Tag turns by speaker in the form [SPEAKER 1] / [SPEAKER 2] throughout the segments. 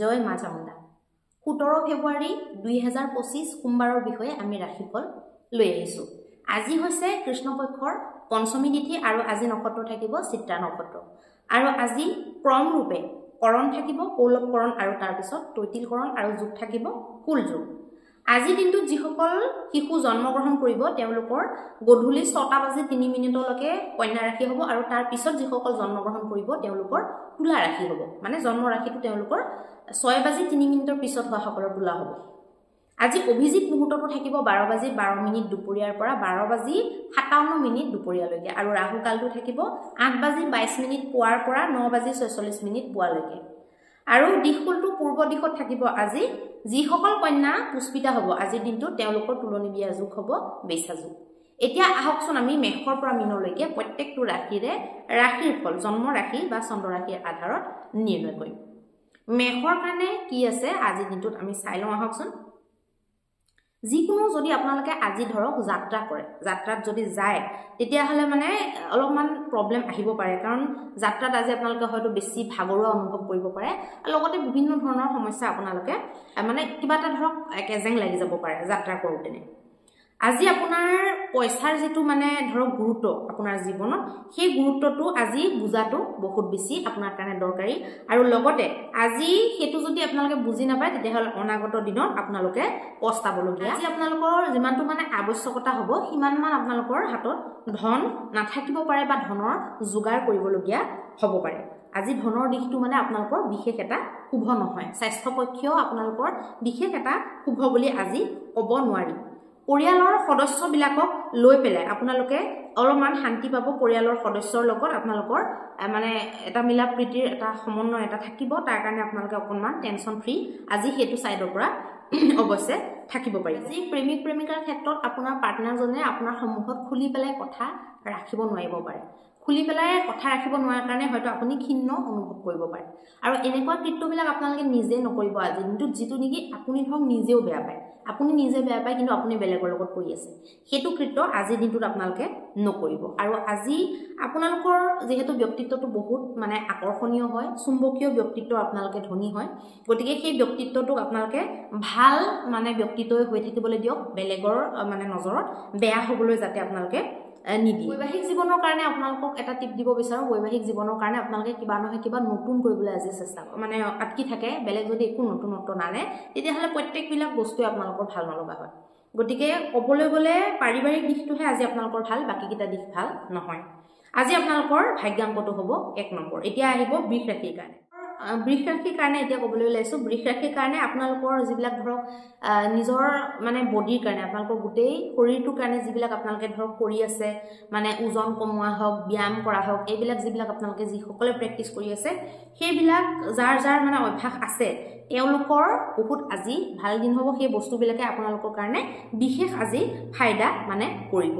[SPEAKER 1] জয় মা চামুণ্ডা 17 ফেব্ৰুৱাৰী 2025 সোমবাৰৰ বিষয়ে আমি ৰাশিফল লৈ আহিছো। আজি হৈছে কৃষ্ণপক্ষৰ পঞ্চমী তিথি আৰু আজি নক্ষত্ৰ থাকিব চিত্ৰা নক্ষত্ৰ আৰু আজি ক্ৰম ৰূপে কৰণ থাকিব কৌলভকৰণ আৰু তাৰ পিছত তৈতিলকৰণ আৰু যোগ থাকিব কুল যোগ। আজি দিনটো যিসকল শিশু জন্মগ্ৰহণ কৰিব তেওঁলোকৰ গধূলি 6:03 লৈকে কন্যা ৰাশি হ'ব আৰু তাৰ পিছত যিসকল জন্মগ্ৰহণ কৰিব তেওঁলোকৰ তুলা ৰাশি হ'ব। মানে জন্ম ৰাশিটো তেওঁলোকৰ 6:03 পিছত হোৱা সকলৰ তুলা হ'ব। আজি অভিজিত মুহূৰ্তটো থাকিব 12:12 দুপৰীয়াৰ পৰা 12:57 দুপৰীয়ালৈকে আৰু ৰাহু কালটো থাকিব 8:22 পুৱাৰ পৰা 9:46 পুৱালৈকে। আৰু দিশকুলটো পূৰ্ব দিশত থাকিব। আজি যিসকল কন্যা পুষ্পিতা হ'ব আজিৰ দিনটো তেওঁলোকৰ তুলনি বিয়া যোগ হ'ব বেচা যোগ। এতিয়া আহকচোন আমি মেষৰ পৰা মীনলৈকে প্ৰত্যেকটো ৰাশিৰে ৰাশিৰ ফল জন্ম ৰাশি বা চন্দ্ৰ ৰাশিৰ আধাৰত নিৰ্ণয় কৰিম। মেষৰ কাৰণে কি আছে আজিৰ দিনটোত আমি চাই লওঁ আহকচোন। যিকোনো যদি আপোনালোকে আজি ধৰক যাত্ৰা কৰে, যাত্ৰাত যদি যায় তেতিয়াহ'লে মানে অলপমান প্ৰব্লেম আহিব পাৰে, কাৰণ যাত্ৰাত আজি আপোনালোকে হয়তো বেছি ভাগৰুৱা অনুভৱ কৰিব পাৰে, লগতে বিভিন্ন ধৰণৰ সমস্যা আপোনালোকে মানে কিবা এটা ধৰক কেজেং লাগি যাব পাৰে যাত্ৰা কৰোঁতে। আজি আপোনাৰ পইচাৰ যিটো মানে ধৰক গুৰুত্ব আপোনাৰ জীৱনত সেই গুৰুত্বটো আজি বুজাটো বহুত বেছি আপোনাৰ কাৰণে দৰকাৰী আৰু লগতে আজি সেইটো যদি আপোনালোকে বুজি নাপায় তেতিয়াহ'লে অনাগত দিনত আপোনালোকে পস্তাবলগীয়া। আজি আপোনালোকৰ যিমানটো মানে আৱশ্যকতা হ'ব সিমানমান আপোনালোকৰ হাতত ধন নাথাকিব পাৰে বা ধনৰ যোগাৰ কৰিবলগীয়া হ'ব পাৰে। আজি ধনৰ দিশটো মানে আপোনালোকৰ বিশেষ এটা শুভ নহয়, স্বাস্থ্য পক্ষেও আপোনালোকৰ বিশেষ এটা শুভ বুলি আজি ক'ব নোৱাৰি। পৰিয়ালৰ সদস্যবিলাকক লৈ পেলাই আপোনালোকে অলপমান শান্তি পাব। পৰিয়ালৰ সদস্যৰ লগত আপোনালোকৰ মানে এটা মিলা প্ৰীতিৰ এটা সমন্বয় এটা থাকিব, তাৰ কাৰণে আপোনালোকে অকণমান টেনশ্যন ফ্ৰী আজি সেইটো ছাইডৰ পৰা অৱশ্যে থাকিব পাৰি। যি প্ৰেমিক প্ৰেমিকাৰ ক্ষেত্ৰত আপোনাৰ পাৰ্টনাৰজনে আপোনাৰ সন্মুখত খুলি পেলাই কথা ৰাখিব নোৱাৰিব পাৰে, খুলি পেলাই কথা ৰাখিব নোৱাৰাৰ কাৰণে হয়তো আপুনি ক্ষীণ অনুভৱ কৰিব পাৰে আৰু এনেকুৱা কৃত্যবিলাক আপোনালোকে নিজে নকৰিব আজিৰ দিনটোত, যিটো নেকি আপুনি ধৰক নিজেও বেয়া পায়। আপুনি নিজে বেয়া পায় কিন্তু আপুনি বেলেগৰ লগত কৰি আছে, সেইটো কৃত্য আজিৰ দিনটোত আপোনালোকে নকৰিব। আৰু আজি আপোনালোকৰ যিহেতু ব্যক্তিত্বটো বহুত মানে আকৰ্ষণীয় হয়, চুম্বকীয় ব্যক্তিত্ব আপোনালোকে ধনী হয়, গতিকে সেই ব্যক্তিত্বটোক আপোনালোকে ভাল মানে ব্যক্তিত্বই হৈ থাকিবলৈ দিয়ক, বেলেগৰ মানে নজৰত বেয়া হ'বলৈ যাতে আপোনালোকে নিদিয়ে। বৈবাহিক জীৱনৰ কাৰণে আপোনালোকক এটা টিপ দিব বিচাৰোঁ। বৈবাহিক জীৱনৰ কাৰণে আপোনালোকে কিবা নহয় কিবা নতুন কৰিবলৈ আজি চেষ্টা কৰক, মানে আটকি থাকে। বেলেগ যদি একো নতুনত্ব নানে তেতিয়াহ'লে প্ৰত্যেকবিলাক বস্তুৱে আপোনালোকৰ ভাল নলগা হয়। গতিকে ক'বলৈ গ'লে পাৰিবাৰিক দিশটোহে আজি আপোনালোকৰ ভাল, বাকীকেইটা দিশ ভাল নহয়। আজি আপোনালোকৰ ভাগ্যাংকটো হ'ব 1 নম্বৰ। এতিয়া আহিব বৃষ ৰাশিৰ কাৰণে। বৃষ ৰাশিৰ কাৰণে এতিয়া ক'বলৈ ওলাইছোঁ। বৃষ ৰাশিৰ কাৰণে আপোনালোকৰ যিবিলাক ধৰক নিজৰ মানে বডিৰ কাৰণে আপোনালোকৰ গোটেই শৰীৰটোৰ কাৰণে যিবিলাক আপোনালোকে ধৰক কৰি আছে, মানে ওজন কমোৱা হওক, ব্যায়াম কৰা হওক, এইবিলাক যিবিলাক আপোনালোকে যিসকলে প্ৰেক্টিছ কৰি আছে সেইবিলাক যাৰ যাৰ মানে অভ্যাস আছে তেওঁলোকৰ বহুত আজি ভাল দিন হ'ব। সেই বস্তুবিলাকে আপোনালোকৰ কাৰণে বিশেষ আজি ফাইদা মানে কৰিব।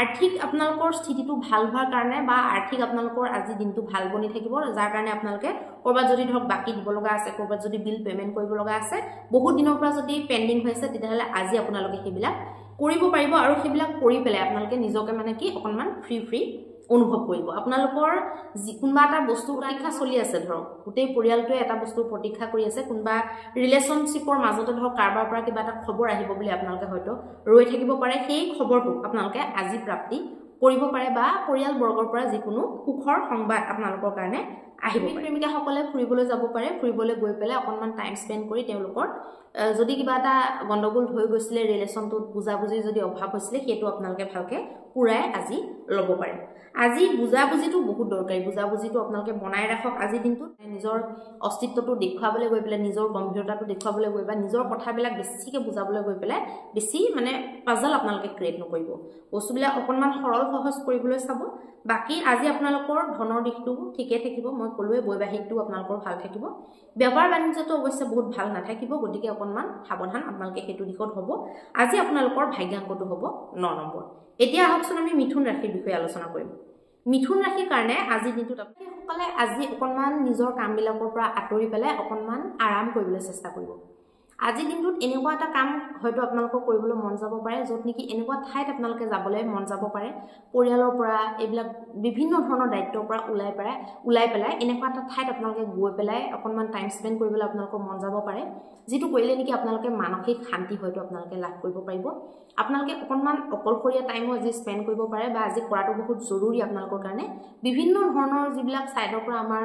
[SPEAKER 1] আৰ্থিক আপোনালোকৰ স্থিতিটো ভাল হোৱাৰ কাৰণে বা আৰ্থিক আপোনালোকৰ আজি দিনটো ভাল বনি থাকিব, যাৰ কাৰণে আপোনালোকে ক'ৰবাত যদি ধৰক বাকী দিব লগা আছে, ক'ৰবাত যদি বিল পে'মেণ্ট কৰিব লগা আছে, বহুত দিনৰ পৰা যদি পেণ্ডিং হৈ আছে তেতিয়াহ'লে আজি আপোনালোকে সেইবিলাক কৰিব পাৰিব আৰু সেইবিলাক কৰি পেলাই আপোনালোকে নিজকে মানে কি অকণমান ফ্ৰী অনুভৱ কৰিব। আপোনালোকৰ কোনোবা এটা বস্তু প্ৰতীক্ষা চলি আছে, ধৰক গোটেই পৰিয়ালটোৱে এটা বস্তুৰ প্ৰতীক্ষা কৰি আছে, কোনোবা ৰিলেশ্যনশ্বিপৰ মাজতে ধৰক কাৰোবাৰ পৰা কিবা এটা খবৰ আহিব বুলি আপোনালোকে হয়তো ৰৈ থাকিব পাৰে। সেই খবৰটো আপোনালোকে আজি প্ৰাপ্তি কৰিব পাৰে বা পৰিয়ালবৰ্গৰ পৰা যিকোনো সুখৰ সংবাদ আপোনালোকৰ কাৰণে আহিব। প্ৰেমিকাসকলে ফুৰিবলৈ যাব পাৰে, ফুৰিবলৈ গৈ পেলাই অকণমান টাইম স্পেণ্ড কৰি তেওঁলোকৰ যদি কিবা এটা গণ্ডগোল হৈ গৈছিলে, ৰিলেশ্যনটোত বুজাবুজিৰ যদি অভাৱ হৈছিলে, সেইটো আপোনালোকে ভালকৈ পূৰাই আজি ল'ব পাৰে। আজি বুজাবুজিটো বহুত দৰকাৰী, বুজাবুজিটো আপোনালোকে বনাই ৰাখক। আজিৰ দিনটোত নিজৰ অস্তিত্বটো দেখুৱাবলৈ গৈ পেলাই, নিজৰ গম্ভীৰতাটো দেখুৱাবলৈ গৈ বা নিজৰ কথাবিলাক বেছিকৈ বুজাবলৈ গৈ পেলাই বেছি মানে পাজল আপোনালোকে ক্ৰিয়েট নকৰিব, বস্তুবিলাক অকণমান সৰল সহজ কৰিবলৈ চাব। বাকী আজি আপোনালোকৰ ধনৰ দিশটো ঠিকে থাকিব, মই ক'লোৱে বৈবাহিকটো আপোনালোকৰ ভাল থাকিব। বেপাৰ বাণিজ্যটো অৱশ্যে বহুত ভাল নাথাকিব, গতিকে অকণমান সাৱধান আপোনালোকে সেইটো দিশত হ'ব। আজি আপোনালোকৰ ভাগ্যাংকটো হ'ব 9 নম্বৰ। এতিয়া আহকচোন আমি মিথুন ৰাশিৰ বিষয়ে আলোচনা কৰিম। মিথুন ৰাশিৰ কাৰণে আজিৰ দিনটোত আপোনালোকে আজি অকণমান নিজৰ কামবিলাকৰ পৰা আঁতৰি পেলাই অকণমান আৰাম কৰিবলৈ চেষ্টা কৰিব। আজি দিনটোত এনেকুৱা এটা কাম হয়তো আপোনালোকৰ কৰিবলৈ মন যাব পাৰে য'ত নেকি এনেকুৱা ঠাইত আপোনালোকে যাবলৈ মন যাব পাৰে পৰিয়ালৰ পৰা এইবিলাক বিভিন্ন ধৰণৰ দায়িত্বৰ পৰা ওলাই পেলাই এনেকুৱা এটা ঠাইত আপোনালোকে গৈ পেলাই অকণমান টাইম স্পেণ্ড কৰিবলৈ আপোনালোকৰ মন যাব পাৰে যিটো কৰিলে নেকি আপোনালোকে মানসিক শান্তি হয়তো আপোনালোকে লাভ কৰিব পাৰিব আপোনালোকে অকণমান অকলশৰীয়া টাইমো আজি স্পেণ্ড কৰিব পাৰে বা আজি কৰাটো বহুত জৰুৰী আপোনালোকৰ কাৰণে বিভিন্ন ধৰণৰ যিবিলাক ছাইডৰ পৰা আমাৰ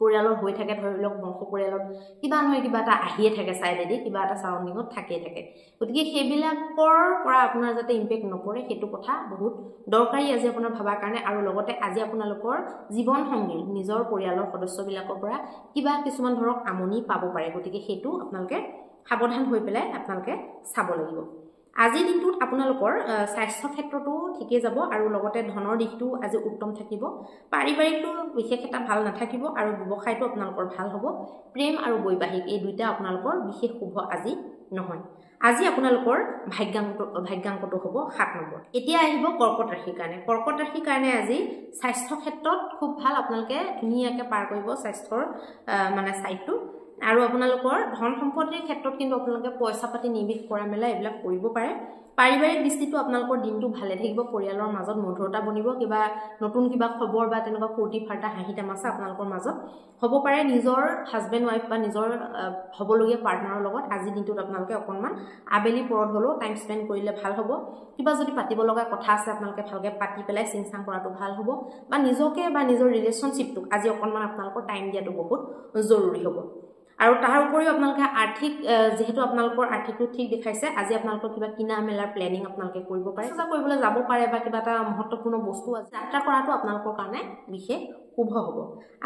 [SPEAKER 1] পৰিয়ালৰ হৈ থাকে ধৰি লওক বংশ পৰিয়ালত কিবা নহয় কিবা এটা আহিয়ে থাকে ছাইডেদি কিবা এটা ছাৰাউণ্ডিঙত থাকিয়ে থাকে গতিকে সেইবিলাকৰ পৰা আপোনাৰ যাতে ইম্পেক্ট নপৰে সেইটো কথা বহুত দৰকাৰী আজি আপোনাৰ ভাবাৰ কাৰণে আৰু লগতে আজি আপোনালোকৰ জীৱন সংগী নিজৰ পৰিয়ালৰ সদস্যবিলাকৰ পৰা কিবা কিছুমান ধৰক আমনি পাব পাৰে গতিকে সেইটো আপোনালোকে সাৱধান হৈ পেলাই আপোনালোকে চাব লাগিব আজি দিনটোত আপোনালোকৰ স্বাস্থ্য ক্ষেত্ৰটো ঠিকই যাব আৰু লগতে ধনৰ দিশটো আজি উত্তম থাকিব পাৰিবাৰিকটো বিশেষ এটা ভাল নাথাকিব আৰু ব্যৱসায়টো আপোনালোকৰ ভাল হ'ব প্ৰেম আৰু বৈবাহিক এই দুইটা আপোনালোকৰ বিশেষ শুভ আজি নহয় আজি আপোনালোকৰ ভাগ্যাংকটো হ'ব 7 নম্বৰ এতিয়া আহিব কৰ্কট ৰাশিৰ কাৰণে আজি স্বাস্থ্য ক্ষেত্ৰত খুব ভাল আপোনালোকে ধুনীয়াকৈ পাৰ কৰিব স্বাস্থ্যৰ মানে সাইডটো আৰু আপোনালোকৰ ধন সম্পত্তিৰ ক্ষেত্ৰত কিন্তু আপোনালোকে পইচা পাতি নিবিদ কৰা মেলা এইবিলাক কৰিব পাৰে পাৰিবাৰিক দৃষ্টিটো আপোনালোকৰ দিনটো ভালে থাকিব পৰিয়ালৰ মাজত মধুৰতা বনিব কিবা নতুন কিবা খবৰ বা তেনেকুৱা ফূৰ্তি ফাৰ্তা হাঁহি তামাচা আপোনালোকৰ মাজত হ'ব পাৰে নিজৰ হাজবেণ্ড ৱাইফ বা নিজৰ হ'বলগীয়া পাৰ্টনাৰৰ লগত আজি দিনটোত আপোনালোকে অকণমান আবেলি পৰত হ'লেও টাইম স্পেণ্ড কৰিলে ভাল হ'ব কিবা যদি পাতিব লগা কথা আছে আপোনালোকে ভালকৈ পাতি পেলাই চিংচাং কৰাটো ভাল হ'ব বা নিজকে বা নিজৰ ৰিলেশ্যনশ্বিপটোক আজি অকণমান আপোনালোকৰ টাইম দিয়াটো বহুত জৰুৰী হ'ব আৰু তাৰ উপৰিও আপোনালোকে আৰ্থিক যেহেতু আপোনালোকৰ আৰ্থিকটো ঠিক দেখাইছে আজি আপোনালোকৰ কিবা কিনা মেলাৰ প্লেনিং আপোনালোকে কৰিব পাৰে চেষ্টা কৰিবলৈ যাব পাৰে বা কিবা এটা মহত্বপূৰ্ণ বস্তু আছে যাত্ৰা কৰাটো আপোনালোকৰ কাৰণে বিশেষ শুভ হ'ব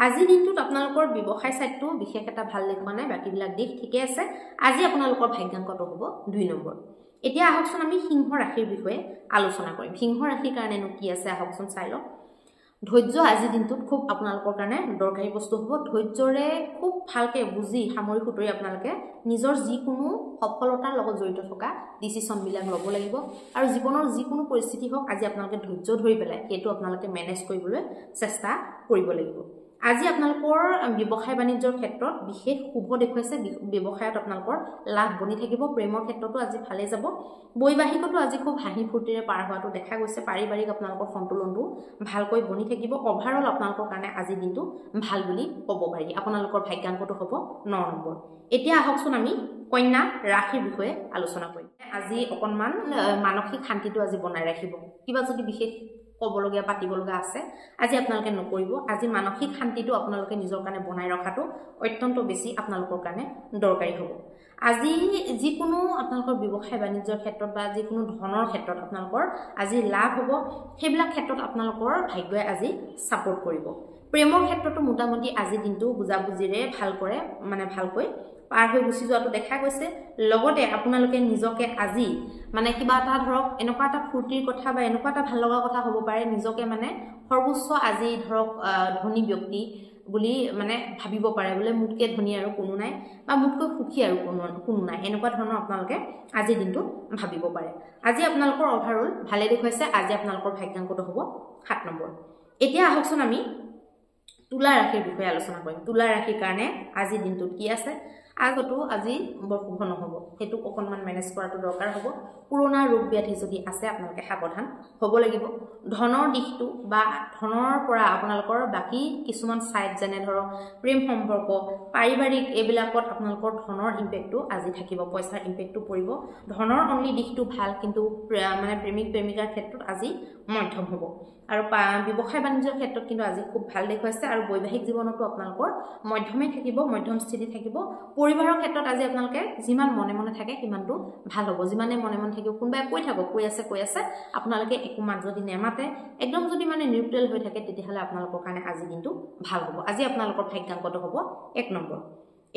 [SPEAKER 1] আজি দিনটোত আপোনালোকৰ ব্যৱসায় সাইডটো বিশেষ এটা ভাল দেখুৱা নাই বাকীবিলাক দিশ ঠিকে আছে আজি আপোনালোকৰ ভাগ্যাংকটো হ'ব 2 নম্বৰ এতিয়া আহকচোন আমি সিংহ ৰাশিৰ বিষয়ে আলোচনা কৰিম সিংহ ৰাশিৰ কাৰণেনো কি আছে আহকচোন চাই লওক ধৈৰ্য আজি দিনটোত খুব আপোনালোকৰ কাৰণে দৰকাৰী বস্তু হ'ব ধৈৰ্যৰে খুব ভালকৈ বুজি সামৰি সুতৰি আপোনালোকে নিজৰ যিকোনো সফলতাৰ লগত জড়িত থকা ডিচিশ্যনবিলাক ল'ব লাগিব আৰু জীৱনৰ যিকোনো পৰিস্থিতি হওক আজি আপোনালোকে ধৈৰ্য ধৰি পেলাই সেইটো আপোনালোকে মেনেজ কৰিবলৈ চেষ্টা কৰিব লাগিব আজি আপোনালোকৰ ব্যৱসায় বাণিজ্যৰ ক্ষেত্ৰত বিশেষ শুভ দেখুৱাইছে ব্যৱসায়ত আপোনালোকৰ লাভ বনি থাকিব প্ৰেমৰ ক্ষেত্ৰতো আজি ভালে যাব বৈবাহিকতো আজি খুব হাঁহি ফূৰ্তিৰে পাৰ হোৱাটো দেখা গৈছে পাৰিবাৰিক আপোনালোকৰ সন্তুলনটো ভালকৈ বনি থাকিব অভাৰঅল আপোনালোকৰ কাৰণে আজি দিনটো ভাল বুলি ক'ব পাৰি আপোনালোকৰ ভাগ্যাংকটো হ'ব 9 নম্বৰ এতিয়া আহকচোন আমি কন্যা ৰাশিৰ বিষয়ে আলোচনা কৰিম আজি অকণমান মানসিক শান্তিটো আজি বনাই ৰাখিব কিবা যদি বিশেষ ক'বলগীয়া পাতিবলগা আছে আজি আপোনালোকে নকৰিব আজি মানসিক শান্তিটো আপোনালোকে নিজৰ কাৰণে বনাই ৰখাটো অত্যন্ত বেছি আপোনালোকৰ কাৰণে দৰকাৰী হ'ব আজি যিকোনো আপোনালোকৰ ব্যৱসায় বাণিজ্যৰ ক্ষেত্ৰত বা যিকোনো ধনৰ ক্ষেত্ৰত আপোনালোকৰ আজি লাভ হ'ব সেইবিলাক ক্ষেত্ৰত আপোনালোকৰ ভাগ্যই আজি ছাপোৰ্ট কৰিব প্ৰেমৰ ক্ষেত্ৰতো মোটামুটি আজি দিনটো বুজাবুজিৰে ভালকৈ পাৰ হৈ গুচি যোৱাটো দেখা গৈছে লগতে আপোনালোকে নিজকে আজি মানে কিবা এটা ধৰক এনেকুৱা এটা ফূৰ্তিৰ কথা বা এনেকুৱা এটা ভাল লগা কথা হ'ব পাৰে নিজকে মানে সৰ্বোচ্চ আজি ধৰক ধনী ব্যক্তি বুলি মানে ভাবিব পাৰে বোলে মুতকে ধনী আৰু কোনো নাই বা মুতকৈ সুখী আৰু কোনো নাই এনেকুৱা ধৰণৰ আপোনালোকে আজি দিনটো ভাবিব পাৰে আজি আপোনালোকৰ অভাৰঅল ভালে দেখুৱাইছে আজি আপোনালোকৰ ভাগ্যাংকটো হ'ব 7 নম্বৰ এতিয়া আহকচোন আমি তুলা ৰাশিৰ বিষয়ে আলোচনা কৰিম তুলা ৰাশিৰ কাৰণে আজি দিনটোত কি আছে আগতো আজি বৰ শুভ নহ'ব সেইটো অকণমান মেনেজ কৰাটো দৰকাৰ হ'ব পুৰণা ৰোগ ব্যাধি যদি আছে আপোনালোকে সাৱধান হ'ব লাগিব ধনৰ দিশটো বা ধনৰ পৰা আপোনালোকৰ বাকী কিছুমান সাইড যেনে ধৰক প্ৰেম সম্পৰ্ক পাৰিবাৰিক এইবিলাকত আপোনালোকৰ ধনৰ ইম্পেক্টটো আজি থাকিব পইচাৰ ইম্পেক্টটো পৰিব ধনৰ অনলি দিশটো ভাল কিন্তু মানে প্ৰেমিক প্ৰেমিকাৰ ক্ষেত্ৰত আজি মধ্যম হ'ব আৰু ব্যৱসায় বাণিজ্যৰ ক্ষেত্ৰত কিন্তু আজি খুব ভাল দেখুৱাইছে আৰু বৈবাহিক জীৱনতো আপোনালোকৰ মধ্যমে থাকিব মধ্যম স্থিতি থাকিব পৰিবাৰৰ ক্ষেত্ৰত আজি আপোনালোকে যিমান মনে মনে থাকে সিমানটো ভাল হ'ব যিমানে মনে মনে থাকিব কোনোবাই কৈ আছে আপোনালোকে একো মাত যদি নেমাতে একদম যদি মানে নিউট্ৰেল হৈ থাকে তেতিয়াহ'লে আপোনালোকৰ কাৰণে আজি দিনটো ভাল হ'ব আজি আপোনালোকৰ ভাগ্যাংকটো হ'ব 1 নম্বৰ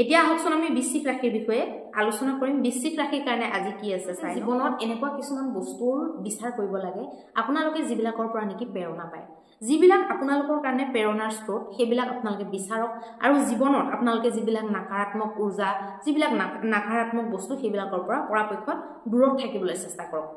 [SPEAKER 1] এতিয়া আহকচোন আমি বৃশ্চিক ৰাশিৰ বিষয়ে আলোচনা কৰিম বৃশ্চিক ৰাশিৰ কাৰণে আজি কি আছে চাই জীৱনত এনেকুৱা কিছুমান বস্তুৰ বিচাৰ কৰিব লাগে আপোনালোকে যিবিলাকৰ পৰা নেকি প্ৰেৰণা পায় যিবিলাক আপোনালোকৰ কাৰণে প্ৰেৰণাৰ স্ৰোত সেইবিলাক আপোনালোকে বিচাৰক আৰু জীৱনত আপোনালোকে যিবিলাক নকাৰাত্মক ঊৰ্জা যিবিলাক নকাৰাত্মক বস্তু সেইবিলাকৰ পৰা পৰাপক্ষত দূৰত থাকিবলৈ চেষ্টা কৰক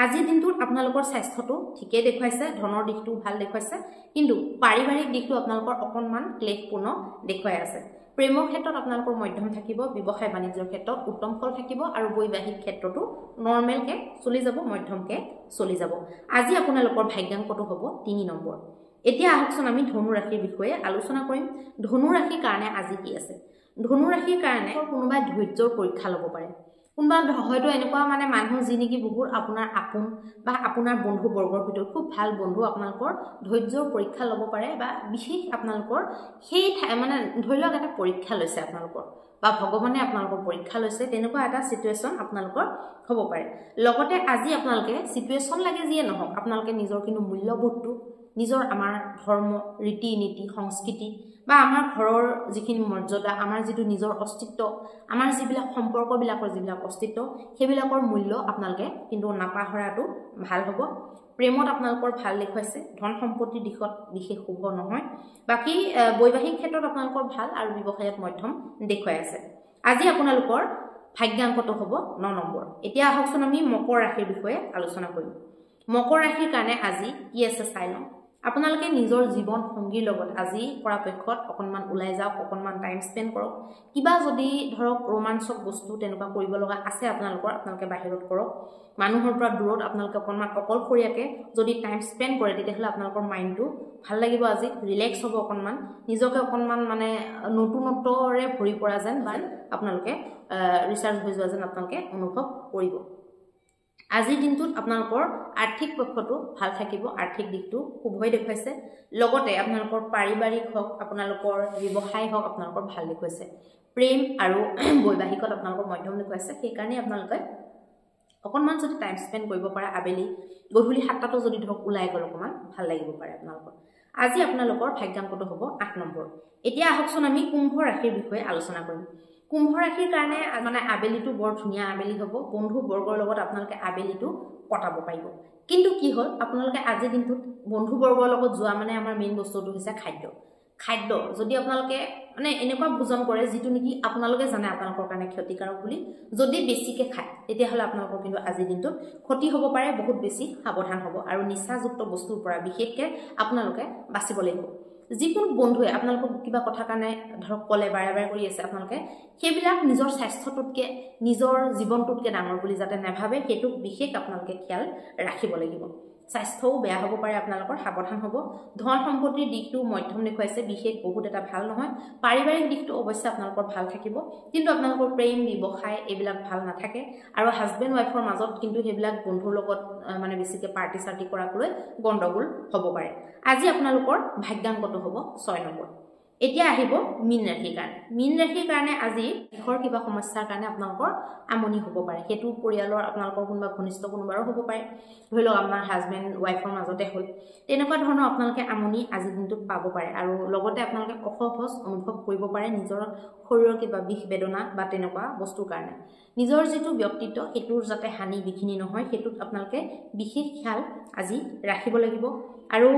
[SPEAKER 1] আজিৰ দিনটোত আপোনালোকৰ স্বাস্থ্যটো ঠিকেই দেখুৱাইছে ধনৰ দিশটো ভাল দেখুৱাইছে কিন্তু পাৰিবাৰিক দিশটো আপোনালোকৰ অকণমান ক্লেশপূৰ্ণ দেখুৱাই আছে প্ৰেমৰ ক্ষেত্ৰত আপোনালোকৰ মধ্যম থাকিব, ব্যৱসায় বাণিজ্যৰ ক্ষেত্ৰত উত্তম ফল থাকিব আৰু বৈবাহিক ক্ষেত্ৰতো নৰ্মেলকে চলি যাব, মধ্যমকে চলি যাব। আজি আপোনালোকৰ ভাগ্যাংকটো হ'ব 3 নম্বৰ। এতিয়া আহকচোন আমি ধনু ৰাশিৰ বিষয়ে আলোচনা কৰিম। ধনু ৰাশিৰ কাৰণে আজি কি আছে? ধনু ৰাশিৰ কাৰণে কোনোবাই ধৈৰ্যৰ পৰীক্ষা ল'ব পাৰে। কোনোবা হয়তো এনেকুৱা মানে মানুহ যি নেকি বহুত আপোনাৰ আপোন বা আপোনাৰ বন্ধু বৰ্গৰ ভিতৰত খুব ভাল বন্ধু আপোনালোকৰ ধৈৰ্যৰ পৰীক্ষা ল'ব পাৰে বা বিশেষ আপোনালোকৰ সেই মানে ধৰি লওক এটা পৰীক্ষা লৈছে আপোনালোকৰ বা ভগৱানে আপোনালোকৰ পৰীক্ষা লৈছে, তেনেকুৱা এটা সিচুৱেশ্যন আপোনালোকৰ হ'ব পাৰে। লগতে আজি আপোনালোকে সিচুৱেশ্যন লাগে যিয়ে নহওক আপোনালোকে নিজৰ কিন্তু মূল্যবোধটো, নিজৰ আমাৰ ধৰ্ম, ৰীতি নীতি, সংস্কৃতি বা আমাৰ ঘৰৰ যিখিনি মৰ্যাদা, আমাৰ যিটো নিজৰ অস্তিত্ব, আমাৰ যিবিলাক সম্পৰ্কবিলাকৰ যিবিলাক অস্তিত্ব, সেইবিলাকৰ মূল্য আপোনালোকে কিন্তু নাপাহৰাটো ভাল হ'ব। প্ৰেমত আপোনালোকৰ ভাল দেখুৱাইছে, ধন সম্পত্তিৰ দিশত বিশেষ শুভ নহয়। বাকী বৈবাহিক ক্ষেত্ৰত আপোনালোকৰ ভাল আৰু ব্যৱসায়ত মধ্যম দেখুৱাই আছে। আজি আপোনালোকৰ ভাগ্যাংকটো হ'ব 9 নম্বৰ। এতিয়া আহকচোন আমি মকৰ ৰাশিৰ বিষয়ে আলোচনা কৰিম। মকৰ ৰাশিৰ কাৰণে আজি কি আছে চাই লওঁ। আপোনালোকে নিজৰ জীৱন সংগীৰ লগত আজি পৰাপক্ষত অকণমান ওলাই যাওক, অকণমান টাইম স্পেণ্ড কৰক। কিবা যদি ধৰক ৰোমাঞ্চক বস্তু তেনেকুৱা কৰিব লগা আছে আপোনালোকে বাহিৰত কৰক। মানুহৰ পৰা দূৰত আপোনালোকে অকণমান অকলশৰীয়াকৈ যদি টাইম স্পেণ্ড কৰে তেতিয়াহ'লে আপোনালোকৰ মাইণ্ডটো ভাল লাগিব, আজি ৰিলেক্স হ'ব, অকণমান নিজকে অকণমান মানে নতুনত্বৰে ভৰি পৰা যেন বা আপোনালোকে ৰিচাৰ্জ হৈ যোৱা যেন আপোনালোকে অনুভৱ কৰিব। আজিৰ দিনটোত আপোনালোকৰ আৰ্থিক পক্ষটো ভাল থাকিব, আৰ্থিক দিশটো শুভই দেখুৱাইছে। লগতে আপোনালোকৰ পাৰিবাৰিক হওক, আপোনালোকৰ ব্যৱসায় হওক আপোনালোকৰ ভাল দেখুৱাইছে। প্ৰেম আৰু বৈবাহিকত আপোনালোকৰ মধ্যম দেখুৱাইছে। সেইকাৰণে আপোনালোকে অকণমান যদি টাইম স্পেণ্ড কৰিব পাৰে, আবেলি গধূলি 7টাতো যদি ধৰক ওলাই গ'ল অকণমান ভাল লাগিব পাৰে আপোনালোকৰ। আজি আপোনালোকৰ ভাগ্যাংকটো হ'ব 8 নম্বৰ। এতিয়া আহকচোন আমি কুম্ভ ৰাশিৰ বিষয়ে আলোচনা কৰিম। কুম্ভ ৰাশিৰ কাৰণে মানে আবেলিটো বৰ ধুনীয়া আবেলি হ'ব। বন্ধু বৰ্গৰ লগত আপোনালোকে আবেলিটো কটাব পাৰিব। কিন্তু কি হ'ল, আপোনালোকে আজিৰ দিনটোত বন্ধু বৰ্গৰ লগত যোৱা মানে আমাৰ মেইন বস্তুটো হৈছে খাদ্য। যদি আপোনালোকে মানে এনেকুৱা ভোজন কৰে যিটো নেকি আপোনালোকে জানে আপোনালোকৰ কাৰণে ক্ষতিকাৰক বুলি, যদি বেছিকৈ খায় তেতিয়াহ'লে আপোনালোকৰ কিন্তু আজিৰ দিনটোত ক্ষতি হ'ব পাৰে। বহুত বেছি সাৱধান হ'ব আৰু নিচাযুক্ত বস্তুৰ পৰা বিশেষকৈ আপোনালোকে বাচিব লাগিব। যিকোনো বন্ধুৱে আপোনালোকক কিবা কথা কাৰণে ধৰক ক'লে, বাৰে বাৰে কৰি আছে, আপোনালোকে সেইবিলাক নিজৰ স্বাস্থ্যটোতকৈ, নিজৰ জীৱনটোতকৈ ডাঙৰ বুলি যাতে নাভাবে, সেইটোক বিশেষ আপোনালোকে খেয়াল ৰাখিব লাগিব। স্বাস্থ্যও বেয়া হ'ব পাৰে আপোনালোকৰ, সাৱধান হ'ব। ধন সম্পত্তিৰ দিশটো মধ্যম দেখুৱাইছে, বিশেষ বহুত এটা ভাল নহয়। পাৰিবাৰিক দিশটো অৱশ্যে আপোনালোকৰ ভাল থাকিব, কিন্তু আপোনালোকৰ প্ৰেম, ব্যৱসায় এইবিলাক ভাল নাথাকে। আৰু হাজবেণ্ড ৱাইফৰ মাজত কিন্তু সেইবিলাক বন্ধুৰ লগত মানে বেছিকৈ পাৰ্টি চাৰ্টি কৰাক লৈ গণ্ডগোল হ'ব পাৰে। আজি আপোনালোকৰ ভাগ্যাংকটো হ'ব 6 নম্বৰ। এতিয়া আহিব মীন ৰাশিৰ কাৰণে। মীন ৰাশিৰ কাৰণে আজি দেশৰ কিবা সমস্যাৰ কাৰণে আপোনালোকৰ আমনি হ'ব পাৰে। সেইটো পৰিয়ালৰ আপোনালোকৰ কোনোবা ঘনিষ্ঠ কোনোবাৰো হ'ব পাৰে। ধৰি লওক আপোনাৰ হাজবেণ্ড ৱাইফৰ মাজতে হ'ল, তেনেকুৱা ধৰণৰ আপোনালোকে আমনি আজিৰ দিনটোত পাব পাৰে। আৰু লগতে আপোনালোকে অসহজ অনুভৱ কৰিব পাৰে নিজৰ শৰীৰৰ কিবা বিষ বেদনা বা তেনেকুৱা বস্তুৰ কাৰণে। নিজৰ যিটো ব্যক্তিত্ব সেইটোৰ যাতে হানি বিঘিনি নহয়, সেইটোত আপোনালোকে বিশেষ খেয়াল আজি ৰাখিব লাগিব। আৰু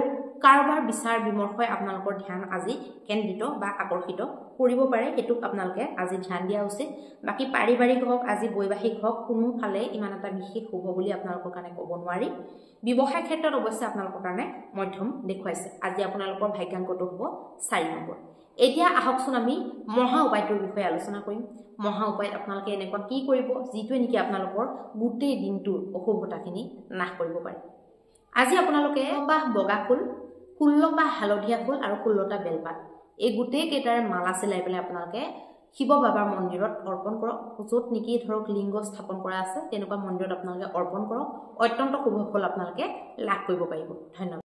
[SPEAKER 1] কাৰোবাৰ বিচাৰ বিমৰ্শই আপোনালোকৰ ধ্যান আজি কেন্দ্ৰিত বা আকৰ্ষিত কৰিব পাৰে, সেইটোক আপোনালোকে আজি ধ্যান দিয়া উচিত। বাকী পাৰিবাৰিক হওক, আজি বৈবাহিক হওক, কোনোফালে ইমান এটা বিশেষ শুভ বুলি আপোনালোকৰ কাৰণে ক'ব নোৱাৰি। ব্যৱসায় ক্ষেত্ৰত অৱশ্যে আপোনালোকৰ কাৰণে মধ্যম দেখুৱাইছে। আজি আপোনালোকৰ ভাগ্যাংকটো হ'ব 4 নম্বৰ। এতিয়া আহকচোন আমি মহা উপায়টোৰ বিষয়ে আলোচনা কৰিম। মহা উপায়ত আপোনালোকে এনেকুৱা কি কৰিব যিটোৱে নেকি আপোনালোকৰ গোটেই দিনটোৰ অশুভতাখিনি নাশ কৰিব পাৰে। আজি আপোনালোকে পাহ বগা ফুল, 16 হালধীয়া ফুল আৰু 16টা বেলপাত, এই গোটেই কেইটাৰে মালা চিলাই পেলাই আপোনালোকে শিৱ বাবাৰ মন্দিৰত অৰ্পণ কৰক। য'ত নেকি ধৰক লিংগ স্থাপন কৰা আছে তেনেকুৱা মন্দিৰত আপোনালোকে অৰ্পণ কৰক। অত্যন্ত শুভ ফল আপোনালোকে লাভ কৰিব পাৰিব। ধন্যবাদ।